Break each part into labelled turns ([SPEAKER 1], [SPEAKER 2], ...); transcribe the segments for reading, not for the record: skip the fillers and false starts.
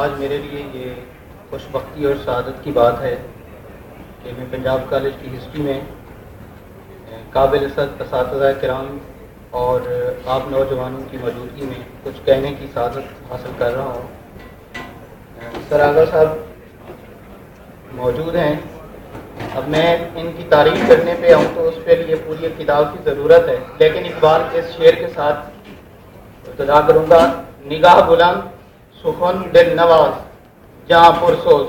[SPEAKER 1] آج میرے لیے یہ خوش بختی اور سعادت کی بات ہے کہ میں پنجاب کالج کی ہسٹری میں قابل اساتذہ کرام اور آپ نوجوانوں کی موجودگی میں کچھ کہنے کی سعادت حاصل کر رہا ہوں۔ سر آغا صاحب موجود ہیں، اب میں ان کی تعریف کرنے پہ آؤں تو اس کے لیے پوری ایک کتاب کی ضرورت ہے، لیکن اقبال کے اس شعر کے ساتھ ابتدا کروں گا۔ نگاہ بلند سخن دل نواز جہاں پرسوز،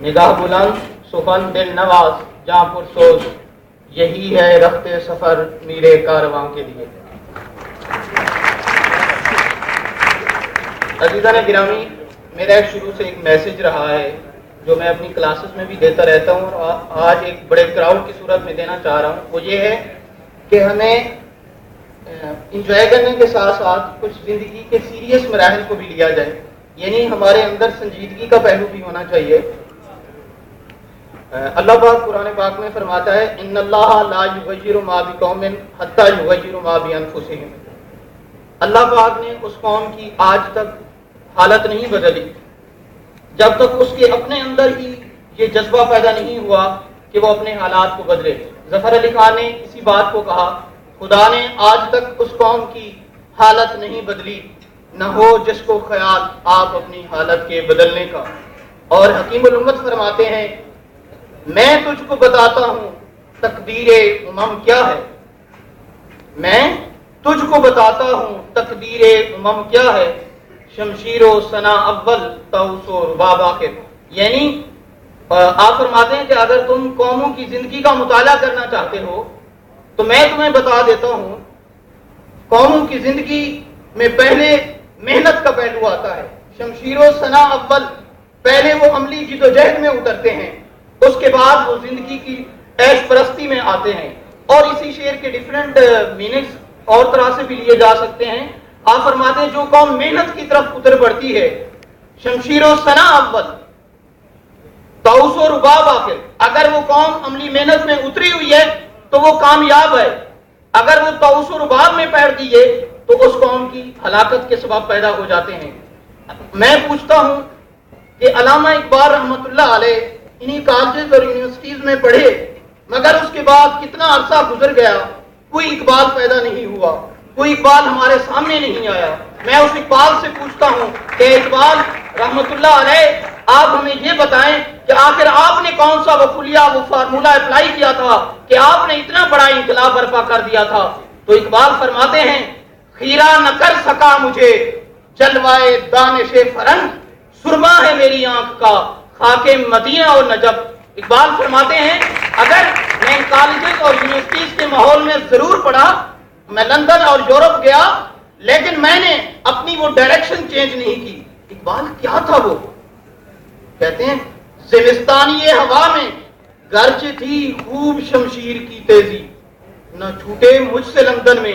[SPEAKER 1] نگاہ بلند سخن دل نواز جہاں پرسوز، یہی ہے رخت سفر میرے کارواں کے لیے۔ عزیزان گرامی، میرا ایک شروع سے ایک میسج رہا ہے جو میں اپنی کلاسز میں بھی دیتا رہتا ہوں اور آج ایک بڑے کراؤڈ کی صورت میں دینا چاہ رہا ہوں۔ وہ یہ ہے کہ ہمیں انجوائے کرنے کے ساتھ ساتھ کچھ زندگی کے سیریس مراحل کو بھی لیا جائے، یعنی ہمارے اندر سنجیدگی کا پہلو بھی ہونا چاہیے۔ اللہ پاک قرآن پاک میں فرماتا ہے ان اللہ لا یغیر ما بقوم حتی یغیروا ما بانفسہم۔ اللہ پاک نے اس قوم کی آج تک حالت نہیں بدلی جب تک اس کے اپنے اندر ہی یہ جذبہ پیدا نہیں ہوا کہ وہ اپنے حالات کو بدلے۔ ظفر علی خان نے اسی بات کو کہا، خدا نے آج تک اس قوم کی حالت نہیں بدلی، نہ ہو جس کو خیال آپ اپنی حالت کے بدلنے کا۔ اور حکیم الامت فرماتے ہیں میں تجھ کو بتاتا ہوں تقدیر امم کیا ہے، میں تجھ کو بتاتا ہوں تقدیر امم کیا ہے، شمشیر و ثنا اول طوس و رباب آخر۔ یعنی آپ فرماتے ہیں کہ اگر تم قوموں کی زندگی کا مطالعہ کرنا چاہتے ہو تو میں تمہیں بتا دیتا ہوں قوموں کی زندگی میں پہلے محنت کا پہلو آتا ہے، شمشیر و ثنا اول، پہلے وہ عملی جدوجہد میں اترتے ہیں، اس کے بعد وہ زندگی کی عیش پرستی میں آتے ہیں۔ اور اسی شعر کے ڈیفرنٹ میننگز اور طرح سے بھی لیے جا سکتے ہیں۔ آپ فرماتے ہیں جو قوم محنت کی طرف اتر پڑتی ہے، شمشیر و ثنا اول طوس و رباب آخر، اگر وہ قوم عملی محنت میں اتری ہوئی ہے تو وہ کامیاب ہے، اگر وہ طوس و رباب میں پیر دیے تو اس قوم کی ہلاکت کے سبب پیدا ہو جاتے ہیں۔ میں پوچھتا ہوں کہ علامہ اقبال رحمۃ اللہ علیہ انہی کالجز اور یونیورسٹیز میں پڑھے، مگر اس کے بعد کتنا عرصہ گزر گیا کوئی اقبال پیدا نہیں ہوا، کوئی اقبال ہمارے سامنے نہیں آیا۔ میں اس اقبال سے پوچھتا ہوں کہ اقبال رحمۃ اللہ علیہ آپ ہمیں یہ بتائیں کہ آخر آپ نے کون سا وہ فارمولہ اپلائی کیا تھا کہ آپ نے اتنا بڑا انقلاب برپا کر دیا تھا۔ تو اقبال فرماتے ہیں خیرہ نہ کر سکا مجھے جلوائے دانش فرنگ، سرما ہے میری آنکھ کا خاک مدینہ اور نجف۔ اقبال فرماتے ہیں اگر میں کالجز اور یونیورسٹیز کے ماحول میں ضرور پڑھا، میں لندن اور یورپ گیا، لیکن میں نے اپنی وہ ڈائریکشن چینج نہیں کی۔ اقبال کیا تھا وہ؟ کہتے ہیں زمستانی ہوا میں گرج تھی خوب شمشیر کی تیزی، نہ چھوٹے مجھ سے لندن میں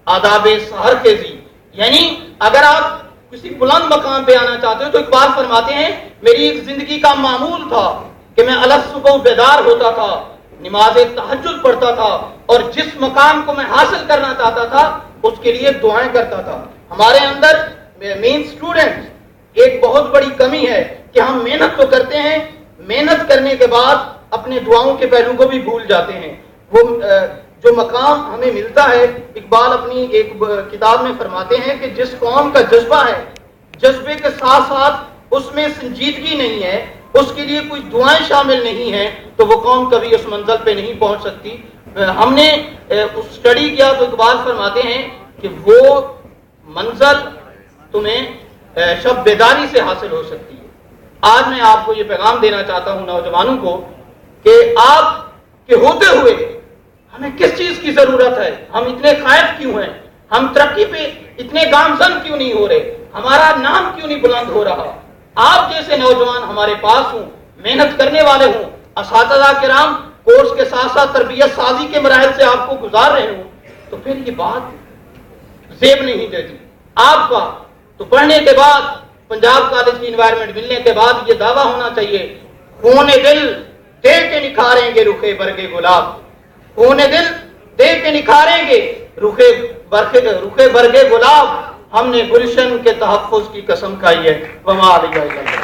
[SPEAKER 1] آداب سحر تیزی۔ یعنی اگر آپ کسی بلند مقام پہ آنا چاہتے ہو تو اقبال فرماتے ہیں میری ایک زندگی کا معمول تھا کہ میں الگ صبح بیدار ہوتا تھا، نماز تہجد پڑھتا تھا اور جس مقام کو میں حاصل کرنا چاہتا تھا اس کے لیے دعائیں کرتا تھا۔ ہمارے اندر مین اسٹوڈنٹ ایک بہت بڑی کمی ہے کہ ہم محنت تو کرتے ہیں، محنت کرنے کے بعد اپنے دعاؤں کے پہلو کو بھی بھول جاتے ہیں۔ وہ جو مقام ہمیں ملتا ہے، اقبال اپنی ایک کتاب میں فرماتے ہیں کہ جس قوم کا جذبہ ہے، جذبے کے ساتھ ساتھ اس میں سنجیدگی نہیں ہے، اس کے لیے کوئی دعائیں شامل نہیں ہیں، تو وہ قوم کبھی اس منزل پہ نہیں پہنچ سکتی۔ ہم نے اسٹڈی کیا تو اقبال فرماتے ہیں کہ وہ منزل تمہیں شب بیداری سے حاصل ہو سکتی ہے۔ آج میں آپ کو یہ پیغام دینا چاہتا ہوں نوجوانوں کو کہ آپ کے ہوتے ہوئے ہمیں کس چیز کی ضرورت ہے، ہم اتنے خائف کیوں ہیں، ہم ترقی پہ اتنے گامزن کیوں نہیں ہو رہے، ہمارا نام کیوں نہیں بلند ہو رہا۔ آپ جیسے نوجوان ہمارے پاس ہوں، محنت کرنے والے ہوں، اساتذہ کرام کورس کے ساتھ ساتھ تربیت سازی کے مراحل سے آپ کو گزار رہے ہوں، تو پھر یہ بات زیب نہیں دیتی آپ کا۔ تو پڑھنے کے بعد پنجاب کالج کی انوائرمنٹ ملنے کے بعد یہ دعویٰ ہونا چاہیے خون دل دے کے نکھاریں گے رخے برگے گلاب، خون دل دے کے نکھاریں گے رخے برگے گلاب، ہم نے گلشن کے تحفظ کی قسم کھائی ہے۔ وما علیہ